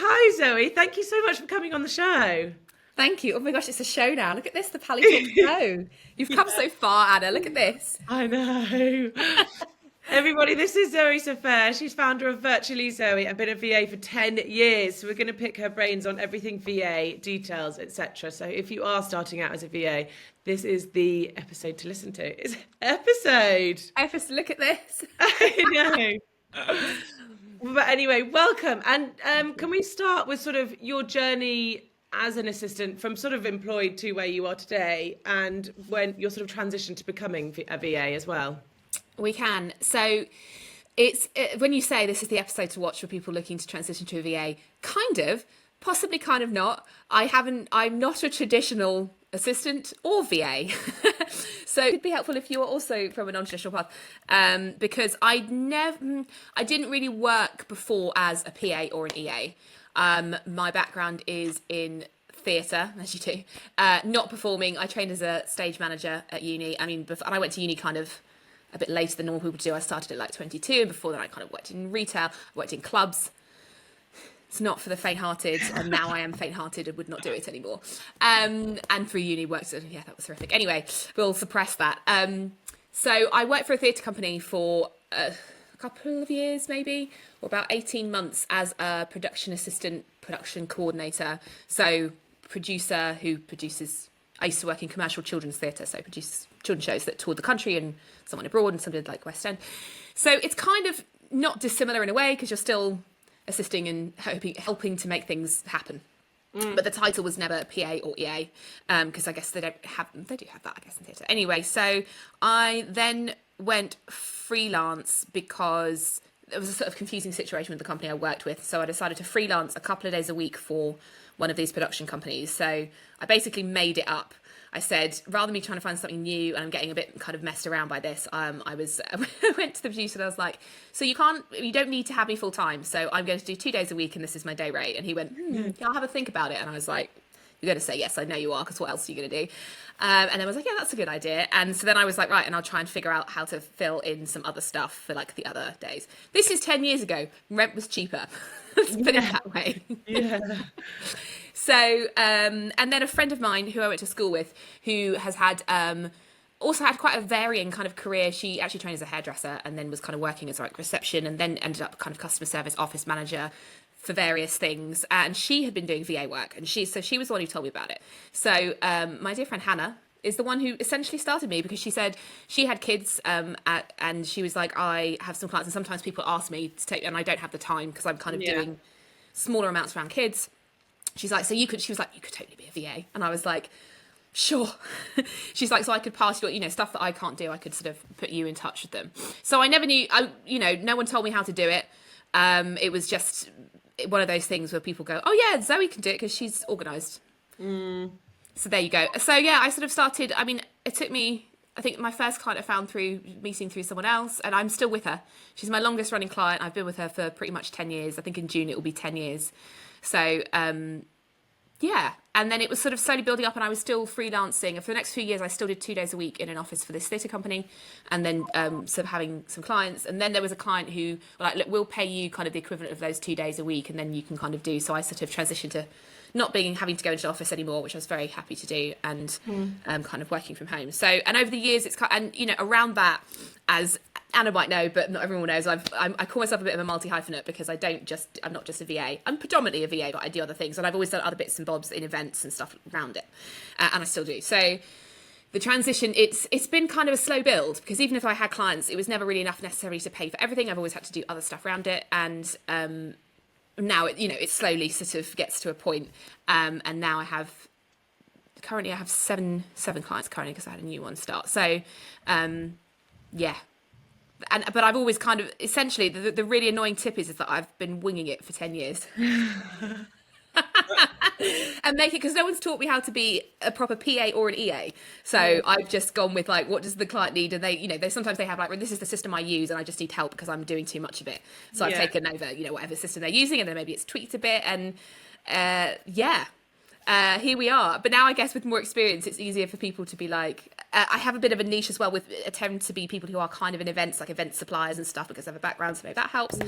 Hi, Zoe. Thank you so much for coming on the show. Thank you. Oh my gosh, it's a show now. Look at this, the Pally Talk show. You've come Yeah, so far, Anna. Look at this. I know. Everybody, this is Zoe Sofair. She's founder of Virtually Zoe and been a VA for 10 years. So we're going to pick her brains on everything VA, details, etc. So if you are starting out as a VA, this is the episode to listen to. It's episode. Efforts, look at this. I know. But anyway, welcome. And can we start with sort of your journey as an assistant from sort of employed to where you are today and when you're sort of transitioned to becoming a VA as well? We can. So it's when you say this is the episode to watch for people looking to transition to a VA, kind of, possibly kind of not. I'm not a traditional assistant or VA. So it'd be helpful if you were also from a non-traditional path, because I didn't really work before as a PA or an EA. My background is in theatre, as you do, not performing. I trained as a stage manager at uni. I mean, and I went to uni kind of a bit later than normal people do. I started at like 22, and before that I kind of worked in retail, worked in clubs. It's not for the faint-hearted, and now I am faint-hearted and would not do it anymore. And through uni worked, yeah, that was horrific. Anyway, we'll suppress that. So I worked for a theatre company for a couple of years, maybe, or about 18 months as a production assistant, production coordinator. So producer who produces, I used to work in commercial children's theatre, so produce children's shows that toured the country and some went abroad and some did like West End. So it's kind of not dissimilar in a way because you're still assisting and helping to make things happen. But the title was never PA or EA, because I guess they do have that, I guess, in theatre. Anyway, so I then went freelance because there was a sort of confusing situation with the company I worked with. So I decided to freelance a couple of days a week for one of these production companies. So I basically made it up. I said, rather than me trying to find something new, and I'm getting a bit kind of messed around by this, I went to the producer and I was like, so you don't need to have me full time. So I'm going to do 2 days a week and this is my day rate. And he went, yeah, I'll have a think about it. And I was like, you're going to say, yes, I know you are, because what else are you going to do? And then I was like, yeah, that's a good idea. And so then I was like, right, and I'll try and figure out how to fill in some other stuff for like the other days. This is 10 years ago. Rent was cheaper. Let's put it that way. Yeah. So, and then a friend of mine who I went to school with, who has had, also had quite a varying kind of career. She actually trained as a hairdresser and then was kind of working as like reception and then ended up kind of customer service office manager for various things. And she had been doing VA work, and she was the one who told me about it. So, my dear friend Hannah is the one who essentially started me, because she said she had kids, and she was like, I have some clients and sometimes people ask me to take, and I don't have the time because I'm kind of doing smaller amounts around kids. She's like, she was like, you could totally be a VA. And I was like, sure. She's like, so I could pass you, stuff that I can't do. I could sort of put you in touch with them. So I never knew, no one told me how to do it. It was just one of those things where people go, oh yeah, Zoe can do it because she's organised. So there you go. So yeah, I sort of started, I mean, it took me, I think my first client I found through meeting through someone else, and I'm still with her. She's my longest running client. I've been with her for pretty much 10 years. I think in June it will be 10 years. So, yeah. And then it was sort of slowly building up, and I was still freelancing. For the next few years, I still did 2 days a week in an office for this theatre company, and then sort of having some clients. And then there was a client who were like, look, we'll pay you kind of the equivalent of those 2 days a week, and then you can kind of do. So I sort of transitioned to not having to go into the office anymore, which I was very happy to do, and kind of working from home. So, and over the years, it's kind of, and around that, as Anna might know, but not everyone knows, I call myself a bit of a multi-hyphenate, because I'm not just a VA. I'm predominantly a VA, but I do other things, and I've always done other bits and bobs in events and stuff around it, and I still do. So the transition, it's been kind of a slow build, because even if I had clients, it was never really enough necessarily to pay for everything. I've always had to do other stuff around it, and now it slowly sort of gets to a point, and now currently I have seven clients currently, because I had a new one start. So yeah. But I've always kind of, essentially, the really annoying tip is that I've been winging it for 10 years. And make it, because no one's taught me how to be a proper PA or an EA. So I've just gone with like, what does the client need? And they sometimes they have like, well, this is the system I use and I just need help because I'm doing too much of it. So I've taken over, whatever system they're using, and then maybe it's tweaked a bit, and yeah. here we are. But now I guess with more experience, it's easier for people to be like, I have a bit of a niche as well with tend to be people who are kind of in events, like event suppliers and stuff, because I have a background, so maybe that helps.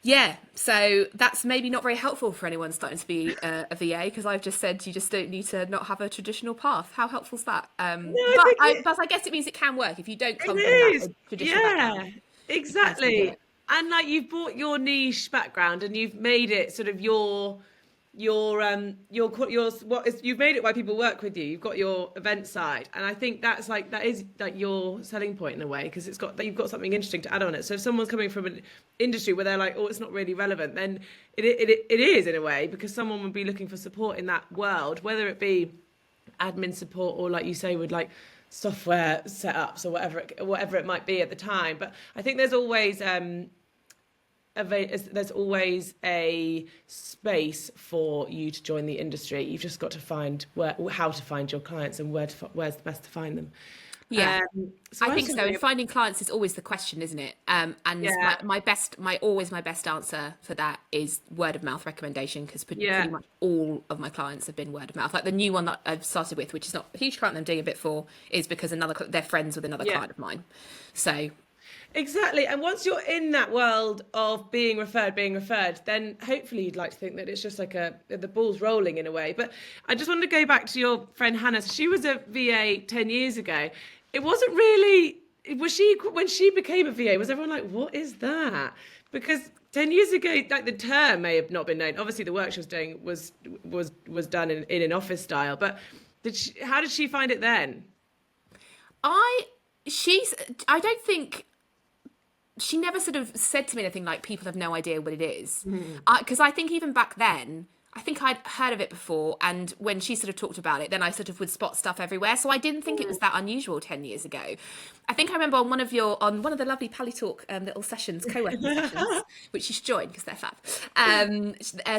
Yeah, so that's maybe not very helpful for anyone starting to be a VA, because I've just said you just don't need to not have a traditional path. How helpful is that? But I guess it means it can work if you don't come from It is. that traditional background. Yeah, You can still do exactly. it. And like you've brought your niche background and you've made it sort of you've made it why people work with you. You've got your event side, and I think that is like your selling point in a way, because you've got something interesting to add on it. So if someone's coming from an industry where they're like, oh, it's not really relevant, then it is in a way, because someone would be looking for support in that world, whether it be admin support or, like you say, with like software setups or whatever it might be at the time. But I think there's always a space for you to join the industry. You've just got to find how to find your clients and where's the best to find them. Yeah, So I think so. And finding clients is always the question, isn't it? And my best answer for that is word of mouth recommendation, because pretty much all of my clients have been word of mouth. Like the new one that I've started with, which is not a huge client I'm doing a bit for, is because they're friends with another client of mine. So exactly. And once you're in that world of being referred, then hopefully you'd like to think that it's just like the ball's rolling in a way. But I just wanted to go back to your friend Hannah. So she was a VA 10 years ago. It wasn't really, when she became a VA, was everyone like, what is that? Because 10 years ago, like the term may have not been known. Obviously the work she was doing was done in an office style. But how did she find it then? I don't think she never sort of said to me anything like people have no idea what it is. Because I think even back then, I think I'd heard of it before, and when she sort of talked about it, then I sort of would spot stuff everywhere. So I didn't think it was that unusual 10 years ago. I think I remember on one of the lovely Pally Talk little sessions, co-working sessions, which you should join because they're fab.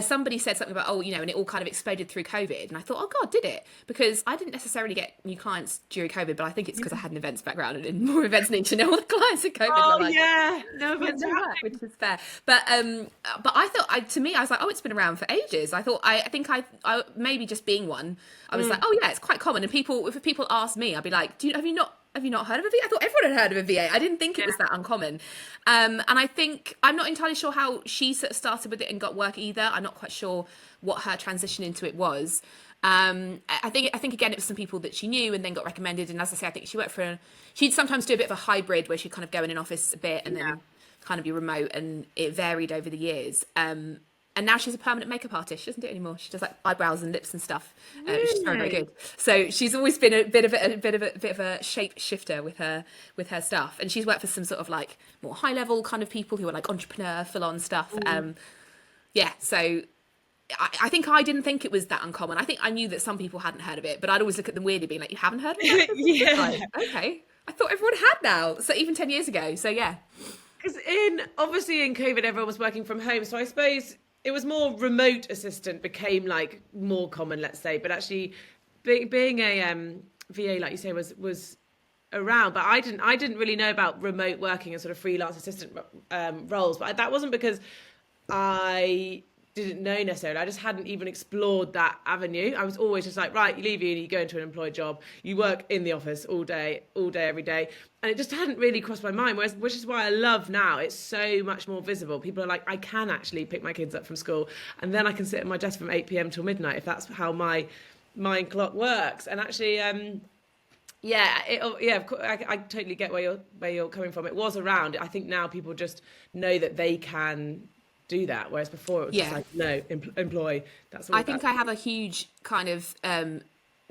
Somebody said something about, and it all kind of exploded through COVID. And I thought, oh God, did it? Because I didn't necessarily get new clients during COVID, but I think it's because I had an events background and in more events need to know all the clients at COVID. Oh, like, yeah. No events happening. Which is fair. But I thought, to me, I was like, oh, it's been around for ages. I think I maybe just being one, I was like, oh yeah, it's quite common. And if people ask me, I'd be like, have you not heard of a VA? I thought everyone had heard of a VA. I didn't think it was that uncommon. And I think I'm not entirely sure how she sort of started with it and got work either. I'm not quite sure what her transition into it was. I think again it was some people that she knew and then got recommended. And as I say, I think she'd sometimes do a bit of a hybrid where she'd kind of go in an office a bit and then kind of be remote, and it varied over the years. And now she's a permanent makeup artist. She doesn't do it anymore. She does like eyebrows and lips and stuff. She's very, very good. So she's always been a bit of a shape shifter with her stuff. And she's worked for some sort of like more high level kind of people who are like entrepreneur, full on stuff. So I think I didn't think it was that uncommon. I think I knew that some people hadn't heard of it, but I'd always look at them weirdly, being like, "You haven't heard of it?" Yeah. Like, okay. I thought everyone had now. So even 10 years ago. So yeah. Because obviously in COVID, everyone was working from home. So I suppose it was more remote assistant became like more common, let's say. But actually, being a VA, like you say, was around. But I didn't really know about remote working and sort of freelance assistant roles. But that wasn't because I didn't know necessarily. I just hadn't even explored that avenue. I was always just like, right, you leave uni, you go into an employed job, you work in the office all day, every day. And it just hadn't really crossed my mind, which is why I love now. It's so much more visible. People are like, I can actually pick my kids up from school and then I can sit at my desk from 8 p.m. till midnight if that's how my mind clock works. And actually, I totally get where you're coming from. It was around. I think now people just know that they can do that, whereas before it was just like, no, employ. That's all. I think I have a huge kind of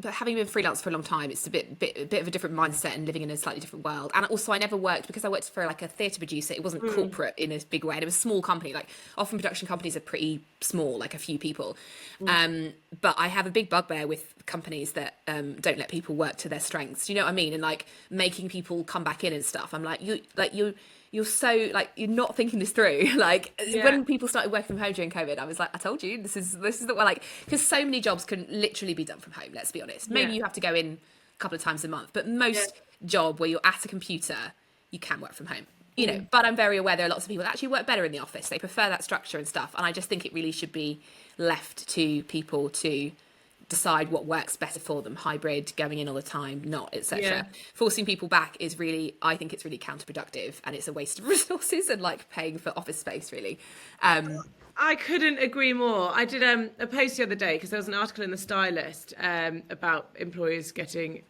but having been freelance for a long time, it's a bit of a different mindset and living in a slightly different world. And also I never worked, because I worked for like a theatre producer, it wasn't corporate in a big way, and it was a small company. Like often production companies are pretty small, like a few people. But I have a big bugbear with companies that don't let people work to their strengths. You know what I mean? And like making people come back in and stuff. I'm like, you're so like, you're not thinking this through. When people started working from home during COVID, I was like, I told you, this is the way, like, because so many jobs can literally be done from home, let's be honest. Maybe you have to go in a couple of times a month, but most job where you're at a computer, you can work from home. you know, but I'm very aware there are lots of people that actually work better in the office. They prefer that structure and stuff. And I just think it really should be left to people to decide what works better for them, hybrid, going in all the time, not, etc. Yeah. Forcing people back is really, I think it's really counterproductive, and it's a waste of resources and like paying for office space, really. I couldn't agree more. I did a post the other day because there was an article in the Stylist about employers getting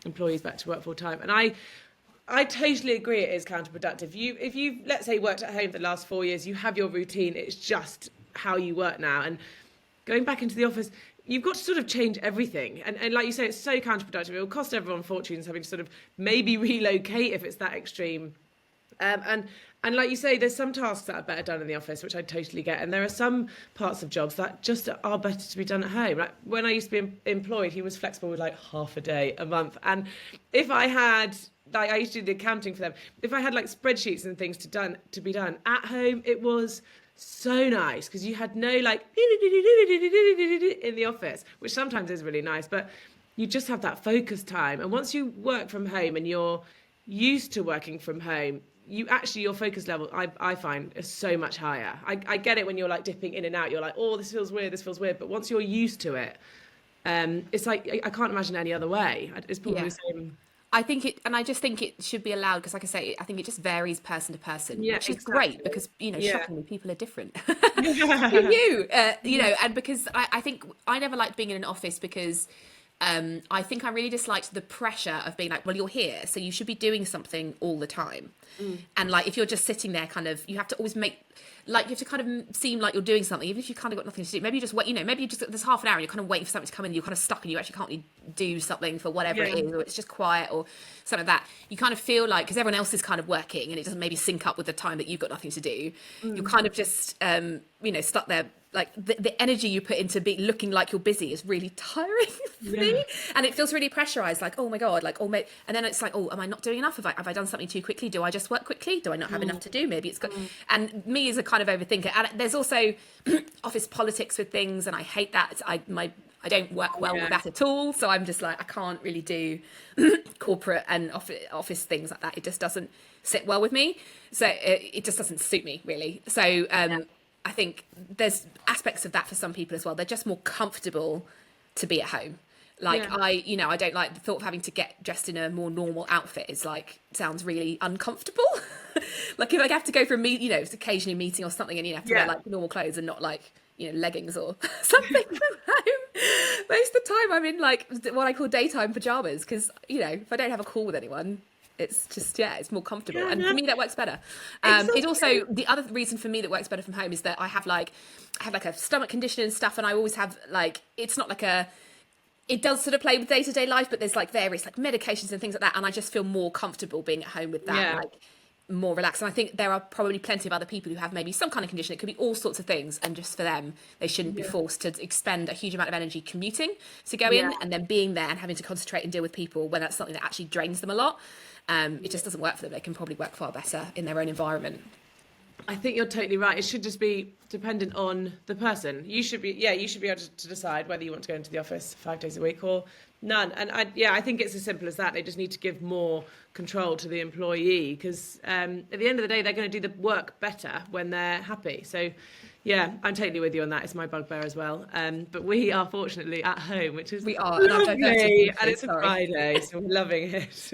employees back to work full time, and I totally agree it is counterproductive. If you let's say worked at home for the last 4 years, you have your routine. It's just how you work now, and going back into the office, you've got to sort of change everything. And like you say, it's so counterproductive. It will cost everyone fortunes having to sort of maybe relocate if it's that extreme. And like you say, there's some tasks that are better done in the office, which I totally get. And there are some parts of jobs that just are better to be done at home. Like when I used to be employed, he was flexible with like half a day a month. And if I had, like I used to do the accounting for them, if I had like spreadsheets and things to be done at home, it was so nice because you had no like in the office, which sometimes is really nice, but you just have that focus time. And once you work from home and you're used to working from home, your focus level, I find, is so much higher. I get it when you're like dipping in and out, you're like, oh, this feels weird. But once you're used to it, it's like, I can't imagine any other way. It's probably the same. I just think it should be allowed because, like I say, I think it just varies person to person, which is exactly. great because, you know, shockingly, people are different. you know, and because I think I never liked being in an office because I think I really disliked the pressure of being like, well, you're here, so you should be doing something all the time. And like, if you're just sitting there kind of, you have to always make, like, you have to kind of seem like you're doing something, even if you've kind of got nothing to do. Maybe you just wait, you know, maybe you just, there's half an hour and you're kind of waiting for something to come in and you're kind of stuck and you actually can't really do something for whatever it is, or it's just quiet or something like that. You kind of feel like, because everyone else is kind of working and it doesn't maybe sync up with the time that you've got nothing to do, you're kind of just, you know, stuck there. Like the energy you put into looking like you're busy is really tiring for me, and it feels really pressurized. Like, oh my god, like, oh, and then it's like, oh, am I not doing enough? Have I done something too quickly? Do I just work quickly? Do I not have enough to do? Maybe it's got. And me as a kind of overthinker, and there's also office politics with things, and I hate that. I don't work well with that at all. So I'm just like, I can't really do corporate and office things like that. It just doesn't sit well with me. So it just doesn't suit me really. So. I think there's aspects of that for some people as well. They're just more comfortable to be at home. Like I don't like the thought of having to get dressed in a more normal outfit. Is like, sounds really uncomfortable. Like if I have to go for a meet, you know, it's occasionally a meeting or something, and you have to wear like normal clothes and not like, you know, leggings or something from home. Most of the time I'm in like what I call daytime pajamas because, you know, if I don't have a call with anyone, it's just, it's more comfortable. And for me, that works better. It also, the other reason for me that works better from home is that I have like a stomach condition and stuff. And I always have like, it's not like it does sort of play with day-to-day life, but there's like various like medications and things like that. And I just feel more comfortable being at home with that, like more relaxed. And I think there are probably plenty of other people who have maybe some kind of condition. It could be all sorts of things. And just for them, they shouldn't be forced to expend a huge amount of energy commuting to go in and then being there and having to concentrate and deal with people when that's something that actually drains them a lot. It just doesn't work for them. They can probably work far better in their own environment. I think you're totally right. It should just be dependent on the person. You should be able to decide whether you want to go into the office 5 days a week or none. And I think it's as simple as that. They just need to give more control to the employee because at the end of the day, they're going to do the work better when they're happy. So, yeah, I'm totally with you on that. It's my bugbear as well. But we are fortunately at home, which is lovely, and it's a Friday, so we're loving it.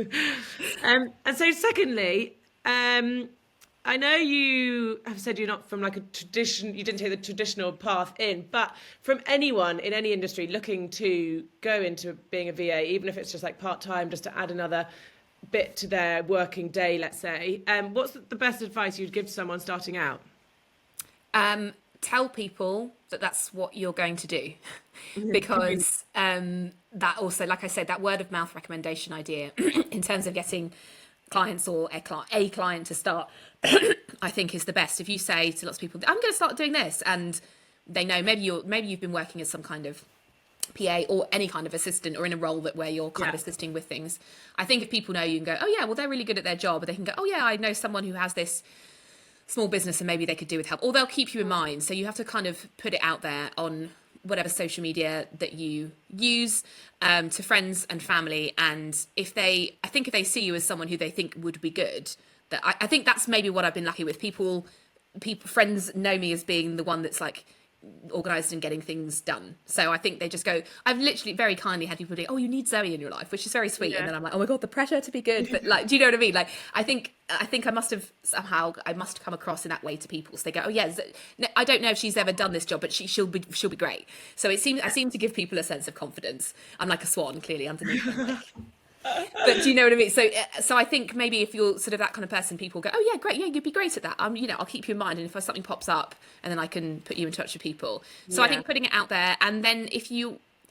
And so, secondly, I know you have said you're not from like a tradition, you didn't take the traditional path in, but from anyone in any industry looking to go into being a VA, even if it's just like part-time, just to add another bit to their working day, let's say, what's the best advice you'd give to someone starting out? Tell people that that's what you're going to do because that also, like I said, that word of mouth recommendation idea in terms of getting clients or a client to start, I think is the best. If you say to lots of people, I'm going to start doing this, and they know maybe you've been working as some kind of PA or any kind of assistant or in a role where you're kind of assisting with things. I think if people know you and go, oh yeah, well they're really good at their job, but they can go, oh yeah, I know someone who has this small business and maybe they could do with help, or they'll keep you in mind. So you have to kind of put it out there on whatever social media that you use, to friends and family. And if they see you as someone who they think would be good, that I think that's maybe what I've been lucky with. Friends know me as being the one that's like organised and getting things done. So I think they just go, I've literally very kindly had people do, oh, you need Zoe in your life, which is very sweet. And then I'm like, oh my God, the pressure to be good. But like, do you know what I mean? Like, I think I must have come across in that way to people. So they go, oh yeah, I don't know if she's ever done this job, but she'll be great. So I seem to give people a sense of confidence. I'm like a swan, clearly underneath them, like, but do you know what I mean? So I think maybe if you're sort of that kind of person, people go, oh yeah, great, yeah, you'd be great at that. I'll keep you in mind, and if something pops up, and then I can put you in touch with people. So I think putting it out there, and then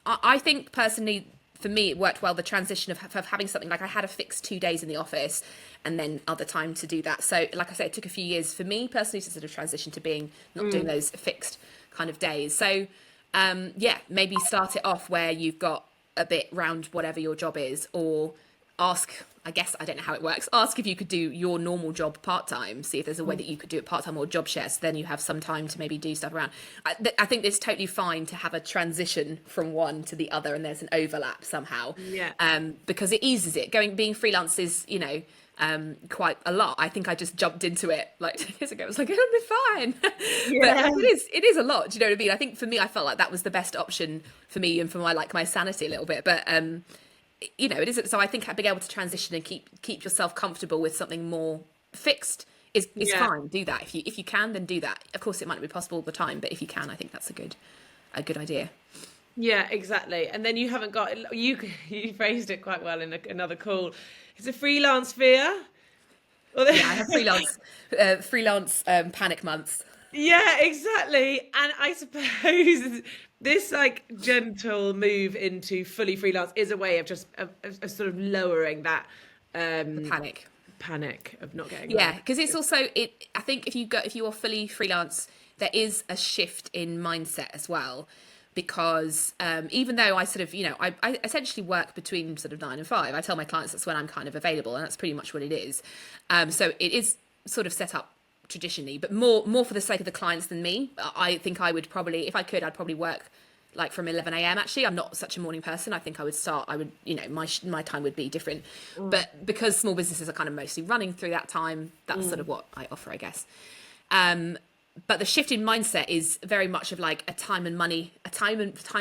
I think personally, for me, it worked well, the transition of having something like I had a fixed 2 days in the office, and then other time to do that. So like I said, it took a few years for me personally to sort of transition to being not doing those fixed kind of days. So maybe start it off where you've got a bit round whatever your job is, or ask, I guess, I don't know how it works, ask if you could do your normal job part-time, see if there's a way that you could do it part-time or job share, so then you have some time to maybe do stuff around. I think it's totally fine to have a transition from one to the other, and there's an overlap somehow, because it eases it. Being freelance is, quite a lot. I think I just jumped into it like 10 years ago. I was like, it'll be fine. But it is a lot. Do you know what I mean? I think for me, I felt like that was the best option for me and for my sanity a little bit. But it isn't. So I think being able to transition and keep yourself comfortable with something more fixed is fine. Do that if you can, then do that. Of course, it might not be possible all the time, but if you can, I think that's a good idea. Yeah, exactly. And then you haven't got, you phrased it quite well in another call. It's a freelance fear. Yeah, I have freelance panic months. Yeah, exactly. And I suppose this like gentle move into fully freelance is a way of just of sort of lowering that panic of not getting because it's also I think if you are fully freelance, there is a shift in mindset as well, because even though I sort of I essentially work between sort of 9 and 5, I tell my clients that's when I'm kind of available, and that's pretty much what it is. So it is sort of set up traditionally, but more for the sake of the clients than me. I think I would probably, if I could, I'd probably work like from 11 a.m. Actually, I'm not such a morning person. I think I would my time would be different. But because small businesses are kind of mostly running through that time, that's sort of what I offer, I guess. But the shift in mindset is very much of like a time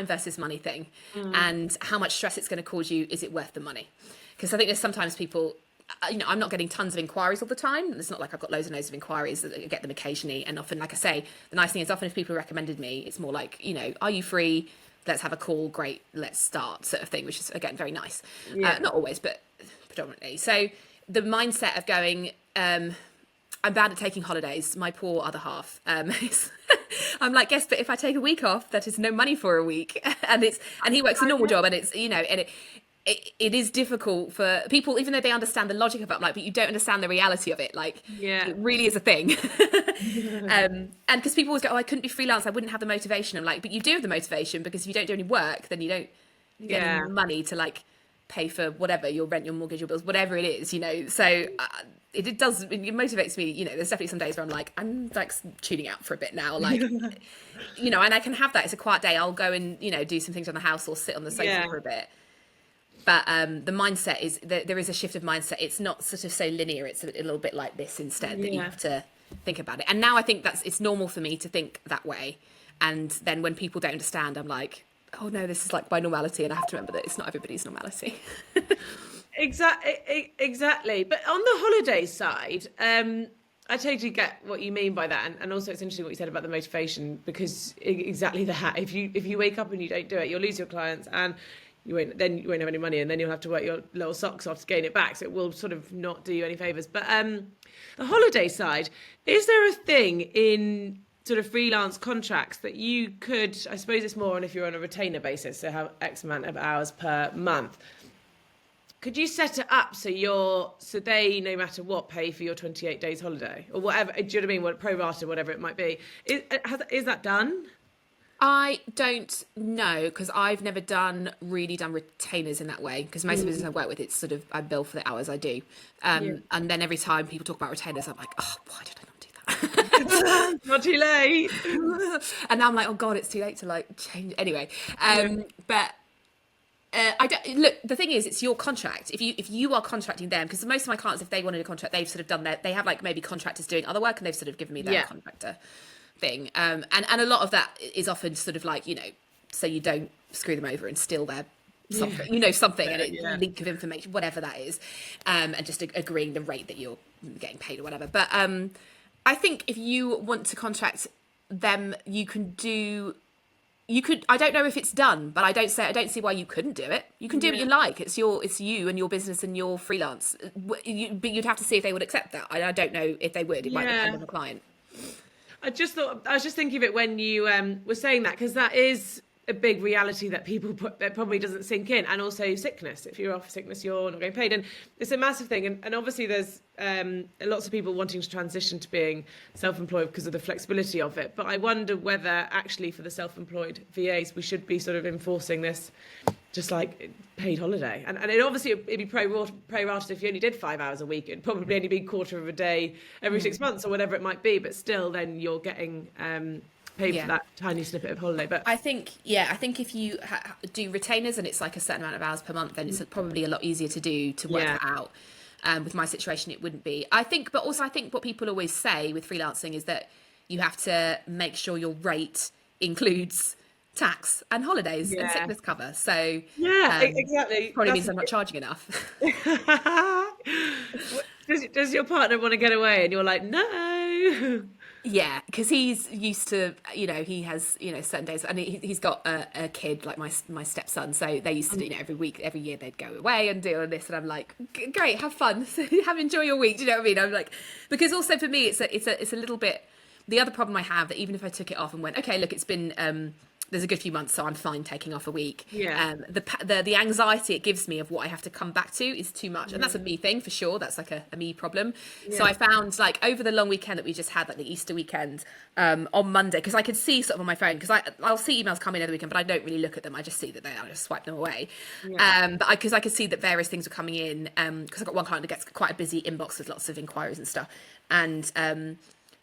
versus money thing, and how much stress it's going to cause you. Is it worth the money? Because I think there's sometimes people, I'm not getting tons of inquiries all the time. It's not like I've got loads and loads of inquiries. I get them occasionally, and often, like I say, the nice thing is often if people recommended me, it's more like, are you free? Let's have a call. Great, let's start, sort of thing, which is again very nice. Not always, but predominantly. So the mindset of going, I'm bad at taking holidays. My poor other half. I'm like, yes, but if I take a week off, that is no money for a week, and he works a normal job, and it's and it is difficult for people, even though they understand the logic of it. I'm like, but you don't understand the reality of it. Like, it really is a thing. And because people always go, oh, I couldn't be freelance, I wouldn't have the motivation. I'm like, but you do have the motivation, because if you don't do any work, then you don't get any money to like pay for whatever, your rent, your mortgage, your bills, whatever it is, so it motivates me. There's definitely some days where I'm like tuning out for a bit now, like and I can have that. It's a quiet day, I'll go and do some things on the house or sit on the sofa for a bit. But the mindset is there is a shift of mindset. It's not sort of so linear. It's a little bit like this instead, that you have to think about it. And now I think it's normal for me to think that way. And then when people don't understand, I'm like, oh no, this is like my normality, and I have to remember that it's not everybody's normality. Exactly. But on the holiday side, I totally get what you mean by that, and also it's interesting what you said about the motivation, because exactly that. If you wake up and you don't do it, you'll lose your clients, and you won't have any money, and then you'll have to work your little socks off to gain it back. So it will sort of not do you any favors. But the holiday side, is there a thing in sort of freelance contracts that you could, I suppose it's more on if you're on a retainer basis, so have X amount of hours per month, could you set it up so they, no matter what, pay for your 28 days holiday or whatever? Do you know what I mean? Pro rata, whatever it might be. Is that done? I don't know, because I've never done retainers in that way, because most of the business I work with, it's sort of I bill for the hours I do. And then every time people talk about retainers, I'm like, oh, why did I not do that? Not too late. And now I'm like, oh God, it's too late to like change. Anyway, but I don't look. The thing is, it's your contract. If you are contracting them, because most of my clients, if they wanted a contract, they've sort of done they have like maybe contractors doing other work, and they've sort of given me their contractor thing. And a lot of that is often sort of like, so you don't screw them over and steal their something, something, and a link of information, whatever that is, and just agreeing the rate that you're getting paid or whatever. But I think if you want to contract them, you could. I don't know if it's done, but I don't see why you couldn't do it. You can do what you like. It's you and your business and your freelance. But you'd have to see if they would accept that. I don't know if they would. It might depend on the client. I was just thinking of it when you were saying that, because that is a big reality that people that probably doesn't sink in. And also sickness. If you're off sickness, you're not getting paid. And it's a massive thing. And obviously there's lots of people wanting to transition to being self-employed because of the flexibility of it. But I wonder whether actually for the self-employed VAs, we should be sort of enforcing this just like paid holiday. And it'd be pro-rated if you only did 5 hours a week. It'd probably only be quarter of a day every 6 months or whatever it might be. But still, then you're getting paid for that tiny snippet of holiday. But I think if you do retainers and it's like a certain amount of hours per month, then it's probably a lot easier to work that out. With my situation, it wouldn't be. I think what people always say with freelancing is that you have to make sure your rate includes tax and holidays and sickness cover. So exactly. Probably means I'm not charging enough. Does your partner want to get away and you're like, no? Yeah, because he's used to, he has, certain days, and he's got a kid, like my stepson, so they used to do, every year they'd go away and do all this, and I'm like, great, have fun, enjoy your week, do you know what I mean? I'm like, because also for me, it's a little bit, the other problem I have, that even if I took it off and went, okay, look, it's been, there's a good few months, so I'm fine taking off a week. The anxiety it gives me of what I have to come back to is too much, and that's a me thing for sure. That's like a me problem. So I found, like, over the long weekend that we just had, like the Easter weekend, on Monday, because I could see sort of on my phone, because I'll see emails come in over the weekend, but I don't really look at them. I just see that I just swipe them away. But because I could see that various things were coming in, because I've got one client that gets quite a busy inbox with lots of inquiries and stuff, and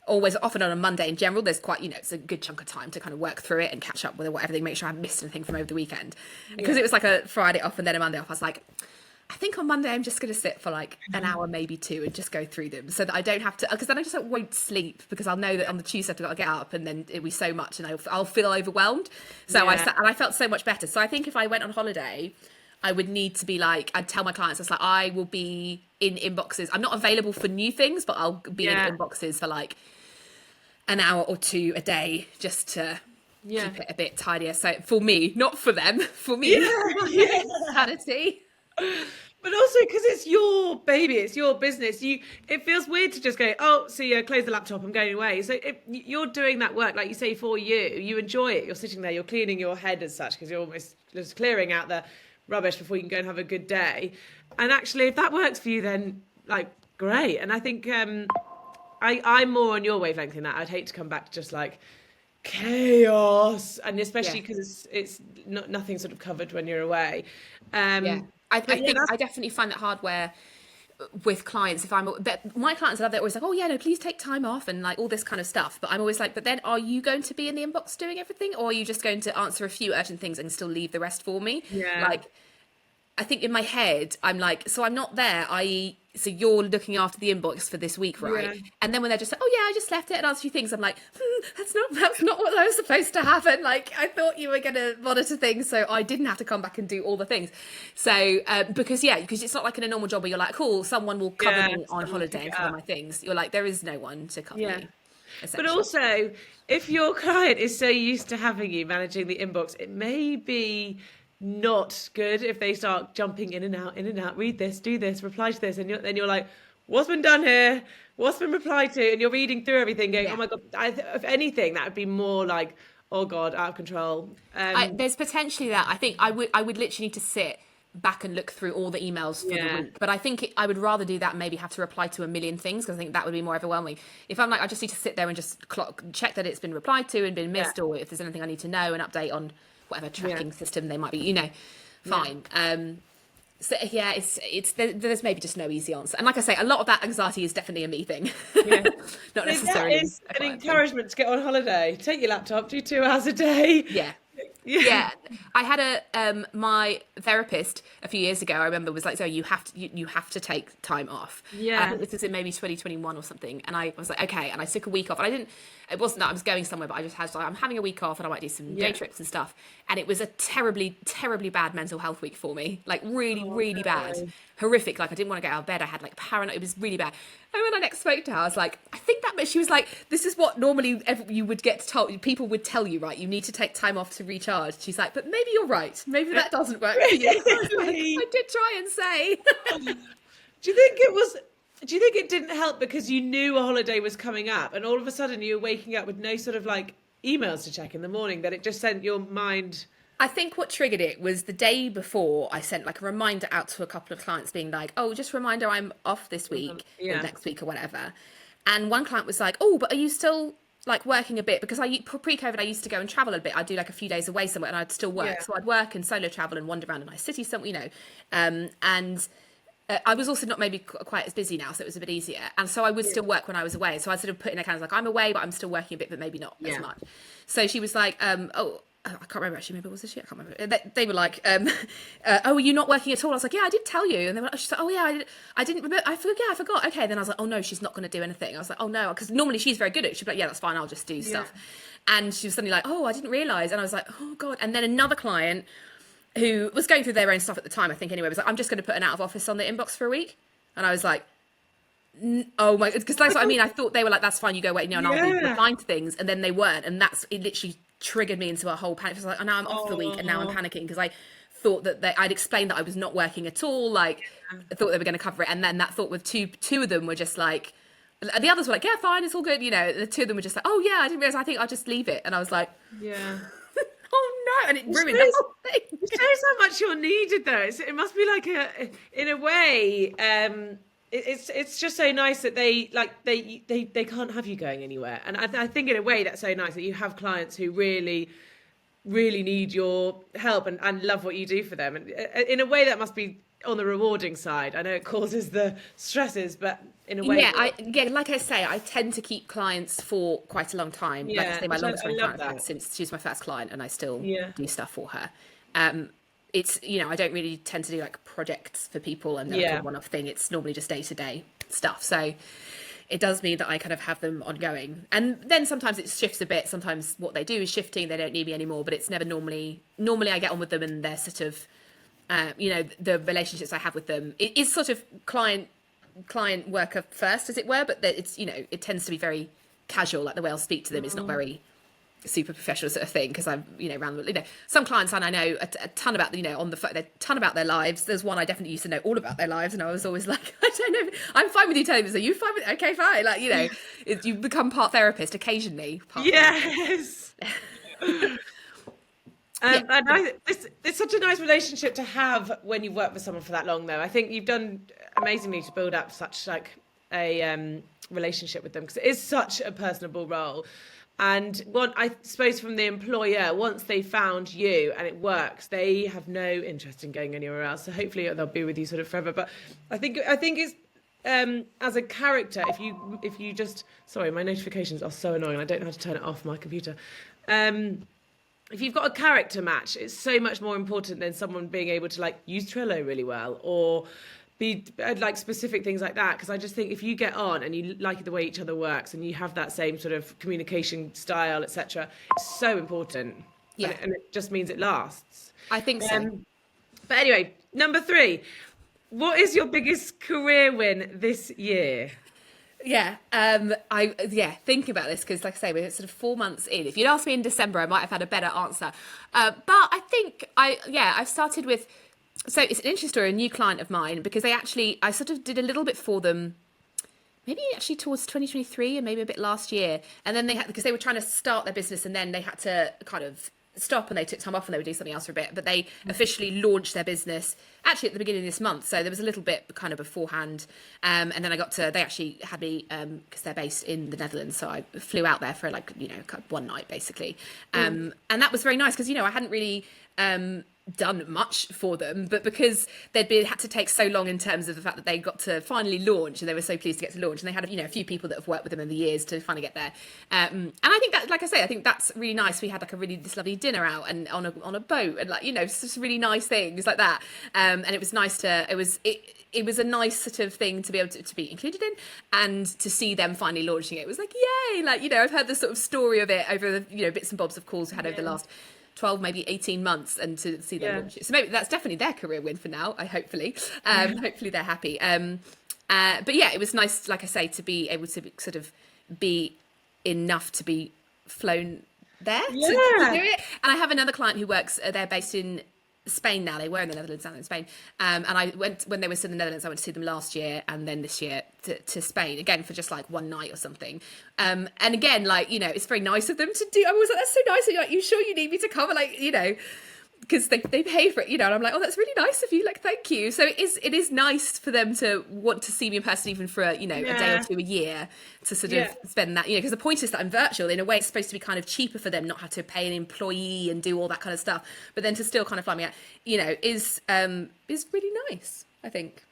always often on a Monday in general, there's quite, it's a good chunk of time to kind of work through it and catch up with everything, make sure I haven't missed anything from over the weekend. Because it was like a Friday off and then a Monday off, I was like, I think on Monday I'm just going to sit for like an hour, maybe two, and just go through them so that I don't have to, because then I just won't sleep, because I'll know that on the Tuesday I've got to get up and then it'll be so much and I'll feel overwhelmed. So I felt so much better. So I think if I went on holiday, I would need to be like, I'd tell my clients, it's like, I will be in inboxes. I'm not available for new things, but I'll be in inboxes for like an hour or two a day, just to keep it a bit tidier. So for me, not for them, for me, sanity. But also because it's your baby, it's your business. It feels weird to just go, oh, see you, close the laptop, I'm going away. So if you're doing that work, like you say, for you enjoy it. You're sitting there, you're cleaning your head as such, because you're almost just clearing out the rubbish before you can go and have a good day. And actually, if that works for you, then like great. And I think I'm more on your wavelength in that. I'd hate to come back to just like chaos, and especially because it's not nothing sort of covered when you're away. I definitely find that hard where with clients, my clients they're always like, oh yeah, no, please take time off and like all this kind of stuff. But I'm always like, but then are you going to be in the inbox doing everything, or are you just going to answer a few urgent things and still leave the rest for me? Like, I think in my head, I'm like, so I'm not there, i.e., so you're looking after the inbox for this week, right? Yeah. And then when they're just like, oh yeah, I just left it and answered a few things, I'm like, that's not what was supposed to happen. Like, I thought you were going to monitor things, so I didn't have to come back and do all the things. So, because it's not like in a normal job where you're like, cool, someone will cover me on holiday and cover my things. You're like, there is no one to cover me. But also, if your client is so used to having you managing the inbox, it may be not good if they start jumping in and out, read this, do this, reply to this, and then you're like, what's been done here, what's been replied to, and you're reading through everything going, oh my god, if anything that would be more like, oh god, out of control. There's potentially that. I think I would literally need to sit back and look through all the emails for the week, but I think I would rather do that and maybe have to reply to a million things, because I think that would be more overwhelming. If I'm like, I just need to sit there and just check that it's been replied to and been missed, or if there's anything I need to know, an update on whatever tracking system they might be, fine. There's maybe just no easy answer. And like I say, a lot of that anxiety is definitely a me thing. Not necessarily. That is an encouragement to get on holiday. Take your laptop, do 2 hours a day. Yeah, I had my therapist a few years ago. I remember was like, "So you have to take time off." And I Yeah. think this was in maybe 2021 or something. And I was like, "Okay." And I took a week off. And I didn't. It wasn't that I was going somewhere, but I just had like, I'm having a week off, and I might do some day Yeah. trips and stuff. And it was a terribly, terribly bad mental health week for me. Like really, Oh really bad, no. horrific. Like I didn't want to get out of bed. I had like paranoia. It was really bad. And when I next spoke to her, I was like, I think that. But she was like, "This is what normally you would get told. People would tell you, right? You need to take time off to recharge." She's like, "But maybe you're right. Maybe that doesn't work for you." I was like, Really? I did try and say. Do you think it was? Do you think it didn't help because you knew a holiday was coming up, and all of a sudden you were waking up with no sort of like emails to check in the morning, that it just sent your mind? I think what triggered it was the day before I sent like a reminder out to a couple of clients being like, "Oh, just a reminder I'm off this week or Yeah. next week or whatever." And one client was like, "Oh, but are you still like working a bit?" Because pre-COVID I used to go and travel a bit. I'd do like a few days away somewhere and I'd still work. Yeah. So I'd work and solo travel and wander around a nice city somewhere, and I was also not maybe quite as busy now, so it was a bit easier. And so I would still work when I was away. So I sort of put in a kind of like, I'm away, but I'm still working a bit, but maybe not as Yeah. much. So she was like, I can't remember actually. Maybe it was this year. I can't remember. They were like, "Oh, are you not working at all?" I was like, "Yeah, I did tell you." And they were like, she's like, "Oh yeah, I didn't remember. I forgot. Yeah, I forgot." Okay. Then I was like, "Oh no, she's not going to do anything." I was like, "Oh no," because normally she's very good at it. She'd be like, "Yeah, that's fine. I'll just do stuff." And she was suddenly like, "Oh, I didn't realize." And I was like, "Oh god." And then another client who was going through their own stuff at the time, I think anyway, was like, "I'm just going to put an out of office on the inbox for a week." And I was like, "Oh my," because that's what I mean. I thought they were like, "That's fine. You go away now, and I'll be Yeah. replying to things," and then they weren't, and it literally triggered me into a whole panic. I was like, "Oh, now I'm off for the week, and now I'm Oh. panicking because I thought that I'd explained that I was not working at all. Like, I thought they were going to cover it, and then that thought with two of them were just like, the others were like, "Yeah, fine, it's all good," The two of them were just like, "Oh yeah, I didn't realize. I think I'll just leave it," and I was like, Yeah. "Oh no," and it It ruined the shows, whole thing. it shows how much you're needed, though. It must be like in a way, it's just so nice that they can't have you going anywhere, and I think in a way that's so nice that you have clients who really really need your help and love what you do for them, and in a way that must be on the rewarding side. I know it causes the stresses, but in a way, Yeah, like I say, I tend to keep clients for quite a long time. Like I yeah, say, my which longest I running love client I've had that. since she was my first client, and I still Yeah. do stuff for her. It's I don't really tend to do like projects for people and like Yeah. a one-off thing. It's normally just day-to-day stuff. So it does mean that I kind of have them ongoing, and then sometimes it shifts a bit. Sometimes what they do is shifting; they don't need me anymore. But it's never normally. Normally, I get on with them, and they're sort of, the relationships I have with them. It is sort of client worker first, as it were. But it's it tends to be very casual. Like the way I'll speak to them is not very super professional sort of thing, because I'm around some clients, and I know a ton about on the phone, a ton about their lives. There's one I definitely used to know all about their lives, and I was always like, I don't know, I'm fine with you telling me. So you fine with okay, fine, like you become part therapist occasionally. Yes. Yeah. It's such a nice relationship to have when you've worked with someone for that long, though. I think you've done amazingly to build up such like a relationship with them, because it is such a personable role. And I suppose from the employer, once they found you and it works, they have no interest in going anywhere else. So hopefully they'll be with you sort of forever. But I think it's as a character, if you just, sorry, my notifications are so annoying. I don't know how to turn it off my computer. If you've got a character match, it's so much more important than someone being able to like use Trello really well or be like specific things like that. Because I just think if you get on and you like the way each other works and you have that same sort of communication style, etc., it's so important. Yeah. And it just means it lasts. I think so. But anyway, number 3. What is your biggest career win this year? Yeah, thinking about this, because like I say, we're sort of 4 months in. If you'd asked me in December, I might have had a better answer. But I think I've started with, so it's an interesting story, a new client of mine, because I sort of did a little bit for them, maybe actually towards 2023 and maybe a bit last year. And then because they were trying to start their business, and then they had to kind of stop, and they took time off and they were doing something else for a bit, but they officially launched their business actually at the beginning of this month, so there was a little bit kind of beforehand, and then they actually had me, because they're based in the Netherlands, so I flew out there for like one night basically, and that was very nice, because I hadn't really done much for them, but because had to take so long in terms of the fact that they got to finally launch, and they were so pleased to get to launch, and they had a few people that have worked with them in the years to finally get there. And I think that, like I say, I think that's really nice. We had like this lovely dinner out and on a boat, and just really nice things like that. And it was nice it was a nice sort of thing to be able to be included in, and to see them finally launching it. It was like, yay! I've heard the sort of story of it over the bits and bobs of calls we had over the last 12, maybe 18 months, and to see them launch it. So maybe that's definitely their career win for now. Hopefully they're happy. But yeah, it was nice, like I say, to be able to sort of be enough to be flown there to do it. And I have another client who works, they're based in Spain now. They were in the Netherlands, now they're in Spain. And I went, when they were still in the Netherlands, I went to see them last year, and then this year to Spain again for just like one night or something. And again, it's very nice of them to do. I was like, that's so nice. Like, you sure you need me to come? Because they pay for it, and I'm like, oh, that's really nice of you, thank you. So it is nice for them to want to see me in person, even for a day or two a year, to sort of spend that, because the point is that I'm virtual. In a way, it's supposed to be kind of cheaper for them, not have to pay an employee and do all that kind of stuff, but then to still kind of fly me out, is really nice, I think.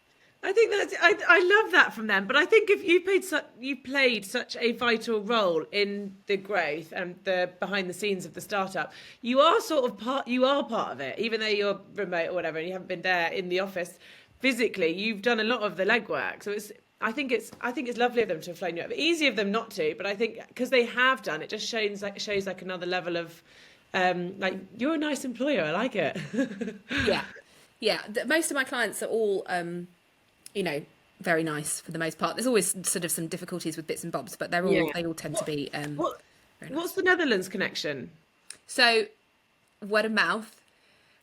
I think I love that from them. But I think if you played such a vital role in the growth and the behind the scenes of the startup, you are part of it, even though you're remote or whatever, and you haven't been there in the office physically. You've done a lot of the legwork. So I think it's lovely of them to have flown you over. Easy of them not to, but I think because they have done, it just shows another level of you're a nice employer. I like it. Yeah. Most of my clients are all very nice for the most part. There's always sort of some difficulties with bits and bobs, but they all tend to be very nice. What's the Netherlands connection? So, word of mouth.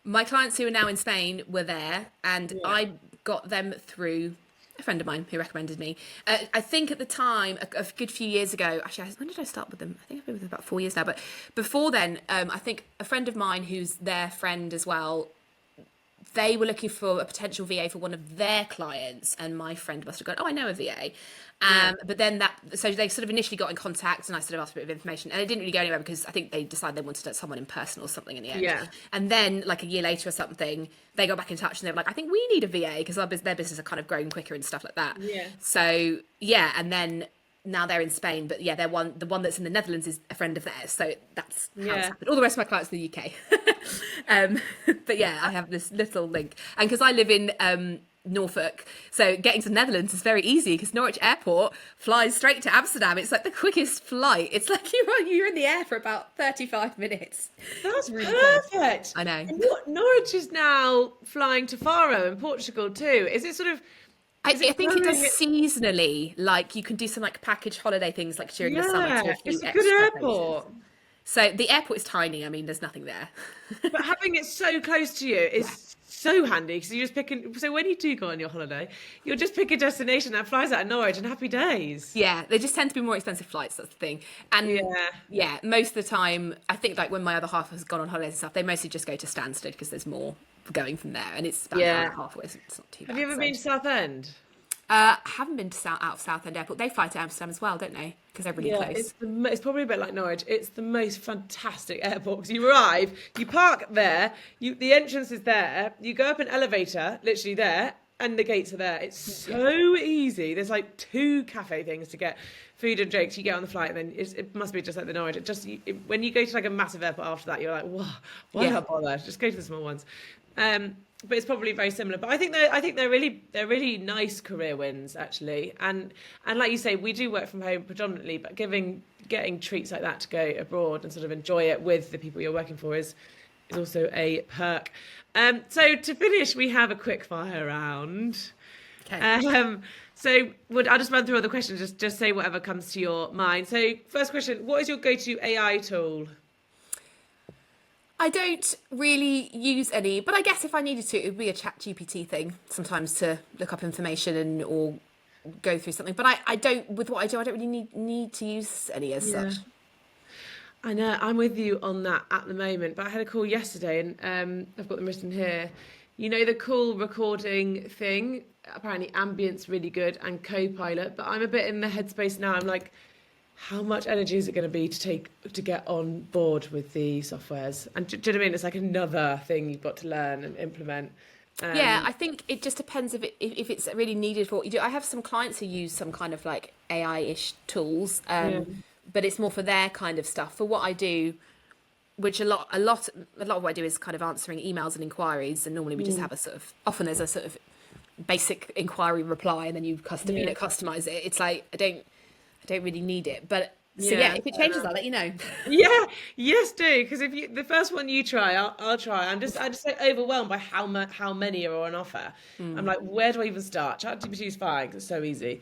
My clients who are now in Spain were there, and I got them through a friend of mine who recommended me. I think at the time, a good few years ago, actually, when did I start with them? I think I've been with them about 4 years now, but before then, I think a friend of mine who's their friend as well, they were looking for a potential VA for one of their clients, and my friend must have gone, oh, I know a VA. But then so they sort of initially got in contact, and I sort of asked a bit of information, and it didn't really go anywhere because I think they decided they wanted someone in person or something in the end. Yeah. And then like a year later or something, they got back in touch, and they were like, I think we need a VA because their business are kind of growing quicker and stuff like that. Yeah. So and then now they're in Spain, but the one that's in the Netherlands is a friend of theirs, so that's how it's happened. All the rest of my clients are in the UK. But I have this little link, and because I live in Norfolk, so getting to the Netherlands is very easy because Norwich Airport flies straight to Amsterdam. It's like the quickest flight. It's like you're in the air for about 35 minutes. That's really perfect. I know. And Norwich is now flying to Faro in Portugal too. Is it sort of? I think it does seasonally. Like you can do some like package holiday things like during the summer. To a few it's a good airport. Places. So the airport is tiny. I mean, there's nothing there. But having it so close to you is so handy because you just so when you do go on your holiday, you'll just pick a destination that flies out of Norwich and happy days. Yeah, they just tend to be more expensive flights. That's the thing. And most of the time, I think like when my other half has gone on holidays and stuff, they mostly just go to Stansted because there's more going from there, and it's about an hour and a half away. So it's not too bad. Have you ever been to Southend? Haven't been to out of Southend Airport. They fly to Amsterdam as well, don't they? Because they're really close. It's probably a bit like Norwich. It's the most fantastic airport because you arrive, you park there, the entrance is there, you go up an elevator, literally there, and the gates are there. It's so easy. There's like 2 cafe things to get food and drinks. You get on the flight, and then it must be just like the Norwich. When you go to like a massive airport after that, you're like, why not bother? Just go to the small ones. But it's probably very similar. But I think they're really nice career wins actually. And like you say, we do work from home predominantly, but getting treats like that to go abroad and sort of enjoy it with the people you're working for is also a perk. So to finish, we have a quick fire round. Okay. So I'll just run through all the questions. Just say whatever comes to your mind. So first question: what is your go-to AI tool? I don't really use any, but I guess if I needed to, it would be a ChatGPT thing sometimes to look up information or go through something. But I don't, with what I do, I don't really need to use any as such. I know, I'm with you on that at the moment, but I had a call yesterday and I've got them written here. You know, the call recording thing, apparently Ambient's really good and Copilot, but I'm a bit in the headspace now. I'm like, how much energy is it going to be to get on board with the softwares? And do you know what I mean? It's like another thing you've got to learn and implement. Yeah, I think it just depends if it's really needed for what you do. I have some clients who use some kind of like AI-ish tools, Yeah. but it's more for their kind of stuff. For what I do, which a lot of what I do is kind of answering emails and inquiries, and normally we just have a sort of, often there's a sort of basic inquiry reply, and then you customize it. It's like I don't really need it, but so yeah, if it changes, I'll let you know. Yeah, yes, do, because if you the first one you try, I'll try. I just like overwhelmed by how many are on offer. I'm like, where do I even start? ChatGPT is fine 'cause it's so easy,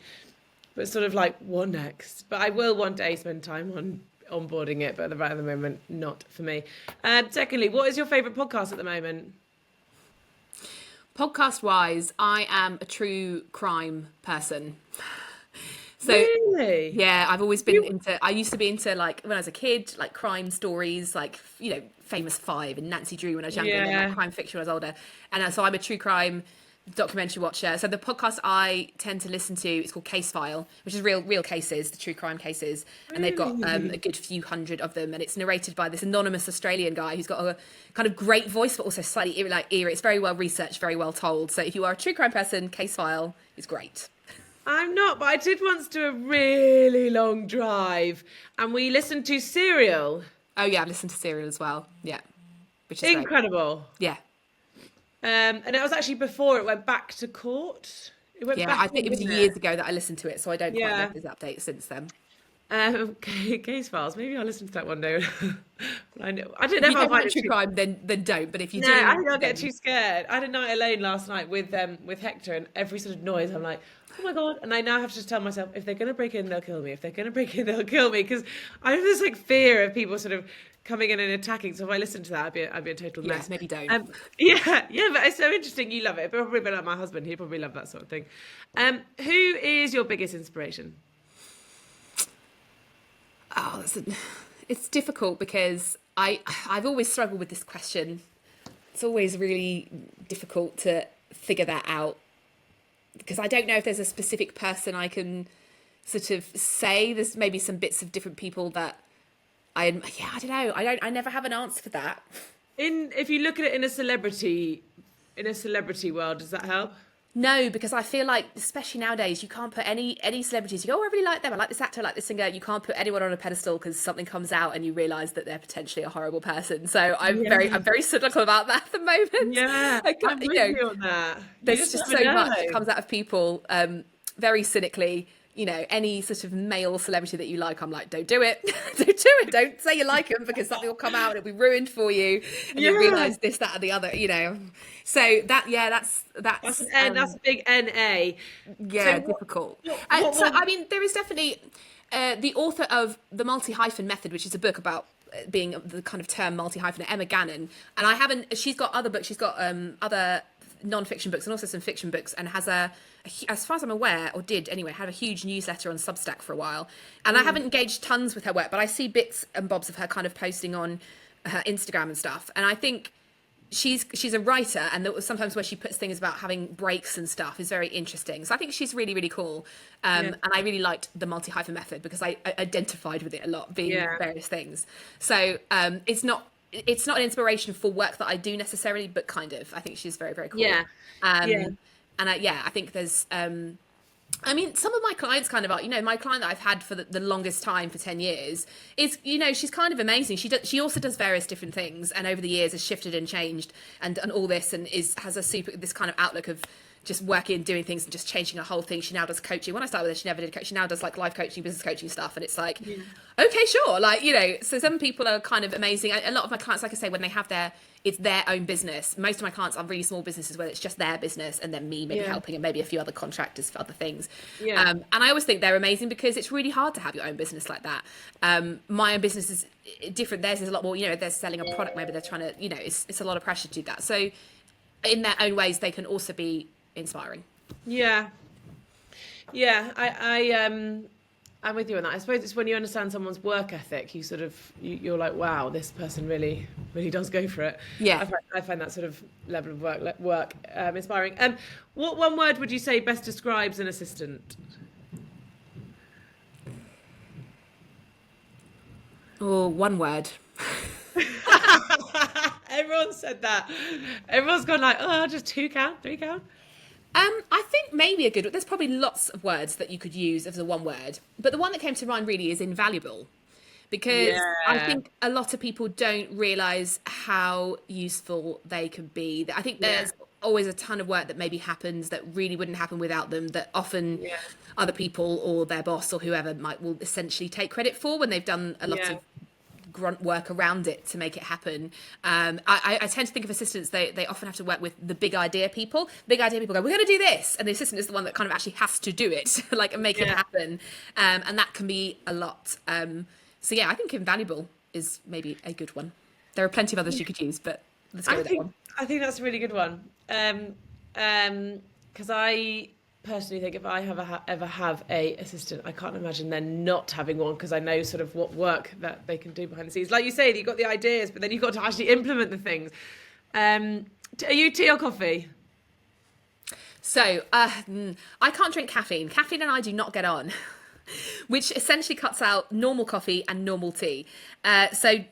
but it's sort of like what next? But I will one day spend time on onboarding it, but right at the moment, not for me. Secondly, what is your favourite podcast at the moment? Podcast wise, I am a true crime person. So Really? yeah, I've always been into. I used to be into, like, when I was a kid, like crime stories, like, Famous Five and Nancy Drew when I was younger, and then like Yeah. crime fiction when I was older. And so I'm a true crime documentary watcher. So the podcast I tend to listen to is called Case File, which is real cases, the true crime cases, and they've got a good few hundred of them, and it's narrated by this anonymous Australian guy who's got a kind of great voice, but also slightly eerie. It's very well researched, very well told. So if you are a true crime person, Case File is great. I'm not, but I did once do a really long drive, and we listened to Serial. Oh yeah, I've listened to Serial as well. Yeah, which is great. Incredible. Yeah. And it was actually before it went back to court. It went Yeah, back I think in, it was didn't years ago that I listened to it, so I don't quite know Yeah. if there's updates since then. Case Files. Maybe I'll listen to that one day. I don't know If if you I'll don't find like it true too. crime, then don't. But if you No, do, I think I'll get then- too scared. I had a night alone last night with Hector, and every sort of noise, I'm like, oh my god! And I now have to tell myself, if they're going to break in, they'll kill me. If they're going to break in, they'll kill me, because I have this like fear of people sort of coming in and attacking. So if I listen to that, I'd be a total mess. Yes, maybe don't. Yeah, but it's so interesting. You love it. Probably a bit like my husband. He'd probably love that sort of thing. Who is your biggest inspiration? Oh, it's difficult because I've always struggled with this question. It's always really difficult to figure that out because I don't know if there's a specific person I can sort of say. There's maybe some bits of different people that I don't know. I never have an answer for that. If you look at it in a celebrity world, does that help? No, because I feel like, especially nowadays, you can't put any celebrities. You go, oh, I really like them. I like this actor, I like this singer. You can't put anyone on a pedestal because something comes out and you realise that they're potentially a horrible person. So I'm very cynical about that at the moment. Yeah, I can't, I'm with you on that. There's just so much that comes out of people very cynically. Any sort of male celebrity that you like, I'm like, don't do it. Don't do it. Don't say you like them because something will come out and it'll be ruined for you. And you'll realise this, that, or the other, So that's that's a big NA. Yeah, So difficult. what- I mean, there is definitely the author of the multi-hyphen method, which is a book about being the kind of term multi-hyphenate, Emma Gannon. And she's got other books. She's got other non-fiction books and also some fiction books, and has as far as I'm aware, or did anyway, had a huge newsletter on Substack for a while. And I haven't engaged tons with her work, but I see bits and bobs of her kind of posting on her Instagram and stuff. And I think she's a writer, and sometimes where she puts things about having breaks and stuff is very interesting. So I think she's really, really cool. And I really liked the multi-hyphen method because I identified with it a lot, being various things. So it's not an inspiration for work that I do necessarily, but kind of. I think she's very, very cool. Yeah. And I think there's, I mean, some of my clients kind of are, my client that I've had for the longest time, for 10 years, is, she's kind of amazing. She also does various different things, and over the years has shifted and changed and all this, and has this kind of outlook of just working and doing things and just changing her whole thing. She now does coaching. When I started with her, she never did coaching. She now does like life coaching, business coaching stuff. And it's like, okay, sure. Like, so some people are kind of amazing. A lot of my clients, like I say, when they have it's their own business. Most of my clients are really small businesses where it's just their business and then me maybe helping and maybe a few other contractors for other things. Yeah. And I always think they're amazing because it's really hard to have your own business like that. My own business is different. Theirs is a lot more, they're selling a product. Maybe they're trying to, it's a lot of pressure to do that. So in their own ways, they can also be inspiring. I'm with you on that. I suppose it's when you understand someone's work ethic, you sort of you're like, wow, this person really does go for it. I find that sort of level of work inspiring. What one word would you say best describes an assistant? Or one word. Everyone said that. Everyone's gone like, oh, just 2 count, 3 count. I think maybe a good. There's probably lots of words that you could use as a one word, but the one that came to mind really is invaluable, because I Yeah. think a lot of people don't realise how useful they can be. I think Yeah. there's always a ton of work that maybe happens that really wouldn't happen without them, that often Yeah. other will their boss or whoever will essentially take credit for when they've done a lot Yeah. of grunt work around it to make it happen. I tend to think of assistants, they often have to work with the big idea people. Big idea people go, we're going to do this. And the assistant is the one that kind of actually has to do it, like, and make it Yeah. happen. And that can be a lot. So yeah, I think invaluable is maybe a good one. There are plenty of others you could use, but let's go with that one. I think that's a really good one. Because I personally think if I ever have a assistant, I can't imagine them not having one, because I know sort of what work that they can do behind the scenes. Like you say, you've got the ideas, but then you've got to actually implement the things. Are you tea or coffee? So I can't drink caffeine. Caffeine and I do not get on, which essentially cuts out normal coffee and normal tea. So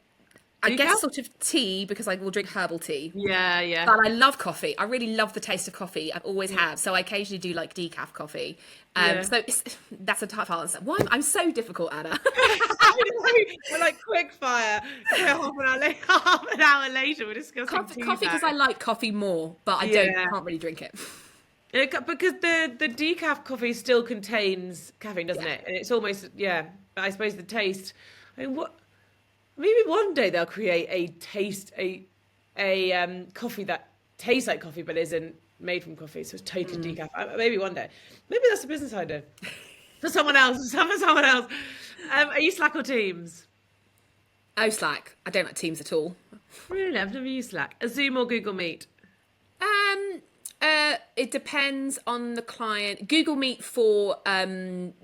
I guess sort of tea, because I will drink herbal tea. Yeah, yeah. But I love coffee. I really love the taste of coffee. I've always have. So I occasionally do like decaf coffee. So that's a tough answer. Why I'm so difficult, Anna? We're like quick fire. Half an hour later, we're discussing Coffee because I like coffee more, but I can't really drink it. Because the decaf coffee still contains caffeine, doesn't it? And it's almost, but I suppose the taste. I mean, maybe one day they'll create a coffee that tastes like coffee but isn't made from coffee, so it's totally decaf. Maybe one day. Maybe that's a business idea for someone else. For someone else. Are you Slack or Teams? Oh, Slack. I don't like Teams at all. Really, I've never used Slack. A Zoom or Google Meet? It depends on the client. Google Meet for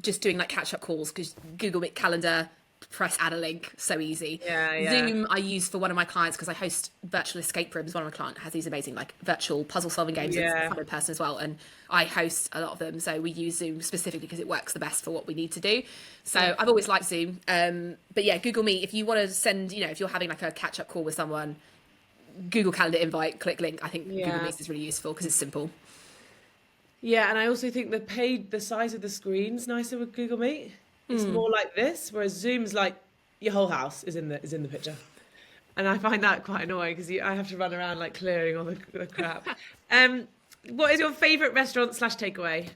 just doing like catch-up calls, because Google Meet calendar, press add a link, so easy. Zoom I use for one of my clients because I host virtual escape rooms. One of my clients has these amazing like virtual puzzle solving games. It's a fun person as well, and I host a lot of them, so we use Zoom specifically because it works the best for what we need to do. So I've always liked Zoom, but yeah, Google Meet, if you want to send, if you're having like a catch-up call with someone, Google Calendar invite, click link. I think Google Meet is really useful because it's simple. Yeah, and I also think the size of the screen's nicer with Google Meet. It's more like this, whereas Zoom's like your whole house is in the picture, and I find that quite annoying because I have to run around like clearing all the crap. What is your favourite restaurant / takeaway?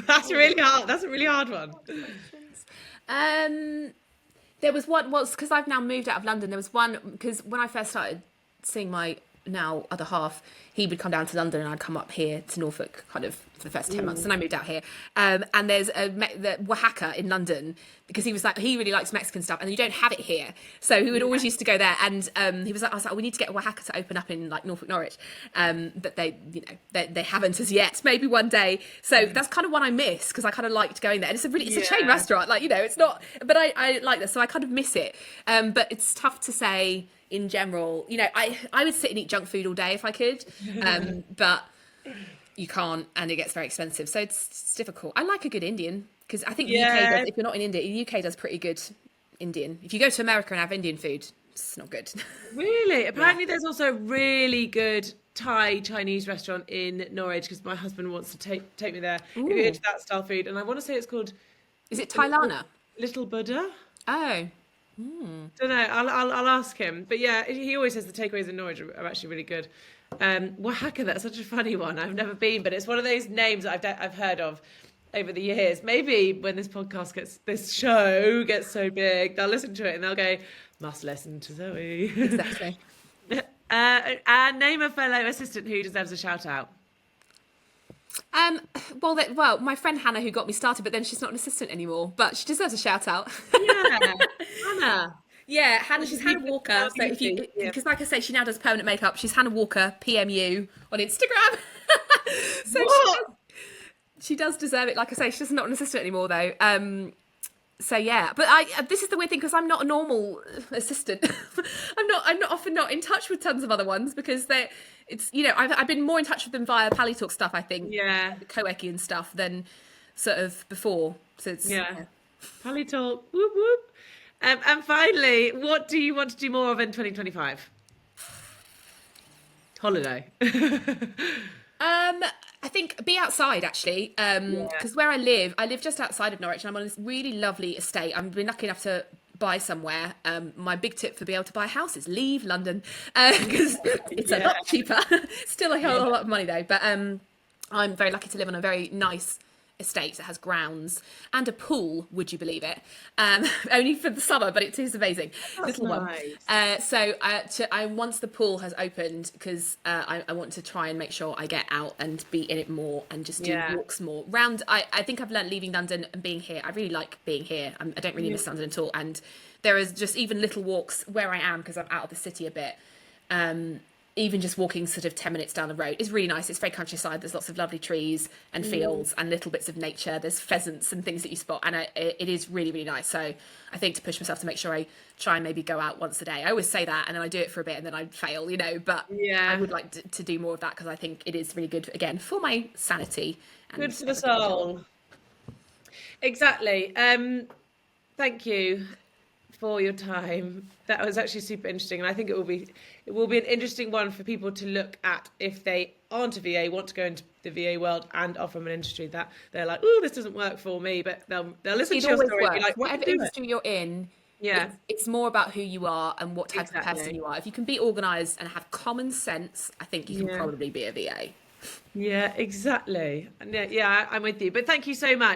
That's really hard. That's a really hard one. There was one, because I've now moved out of London. There was one, because when I first started seeing my now other half, he would come down to London and I'd come up here to Norfolk kind of for the first 10 months, and I moved out here. And there's the Oaxaca in London, because he was like, he really likes Mexican stuff and you don't have it here. So he would always used to go there, and he was like, I was like, oh, we need to get Oaxaca to open up in like Norfolk, Norwich. But they haven't as yet, maybe one day. So that's kind of one I miss, because I kind of liked going there. And it's a chain restaurant, like, it's not, but I like that. So I kind of miss it. But it's tough to say in general. I would sit and eat junk food all day if I could, but you can't, and it gets very expensive, so it's difficult. I like a good Indian, because I think the UK does, if you're not in India, the UK does pretty good Indian. If you go to America and have Indian food, it's not good. Really? Apparently there's also a really good Chinese restaurant in Norwich, because my husband wants to take me there. If you're into that style food, and I want to say it's called... Is it Thailand? Little Buddha? Oh. Don't know. I'll ask him. But yeah, he always says the takeaways in Norwich are actually really good. Oaxaca, that's such a funny one. I've never been, but it's one of those names that I've heard of over the years. Maybe when this show gets so big, they'll listen to it and they'll go, must listen to Zoe. Exactly. And name a fellow assistant who deserves a shout out. Well, my friend Hannah, who got me started, but then she's not an assistant anymore, but she deserves a shout out. Yeah, Hannah. Yeah, Hannah. She's Hannah Walker. So because like I say, she now does permanent makeup. She's Hannah Walker PMU on Instagram. So she does deserve it. Like I say, she's not an assistant anymore though. So yeah, but this is the weird thing because I'm not a normal assistant. I'm not often not in touch with tons of other ones because it's I've been more in touch with them via Pally Talk stuff, I think, Yeah, the co-eki and stuff than sort of before. So it's yeah. Pally talk. Whoop whoop. And finally, what do you want to do more of in 2025? Holiday. I think be outside actually, Yeah. because where I live just outside of Norwich, and I'm on this really lovely estate. I've been lucky enough to buy somewhere. My big tip for being able to buy a house is leave London, because it's a Yeah. lot cheaper. Still a Yeah. whole lot of money though, but I'm very lucky to live on a very nice estate that has grounds and a pool. Would you believe it? Only for the summer, but it is amazing. That's Little one. nice. I once the pool has opened, because I want to try and make sure I get out and be in it more and just do Yeah. walks more. I think I've learned leaving London and being here. I really like being here. I don't really miss London at all. And there is just even little walks where I am because I'm out of the city a bit. Even just walking sort of 10 minutes down the road is really nice. It's very countryside. There's lots of lovely trees and fields and little bits of nature. There's pheasants and things that you spot, and it is really, really nice. So I think to push myself to make sure I try and maybe go out once a day. I always say that, and then I do it for a bit, and then I fail, but I Yeah. would like to do more of that because I think it is really good, again, for my sanity and Good for the everything I do. soul. Exactly. Thank you for your time. That was actually super interesting, and I think it will be an interesting one for people to look at if they aren't a VA, want to go into the VA world and are from an industry that they're like, oh, this doesn't work for me, but they'll listen It to your always story and be works. like, we can Whatever do it. industry you're in, Yeah, it's more about who you are and what type of person exactly. you are. If you can be organised and have common sense, I think you can Yeah, probably be a VA. yeah, exactly. And yeah, I'm with you. But thank you so much.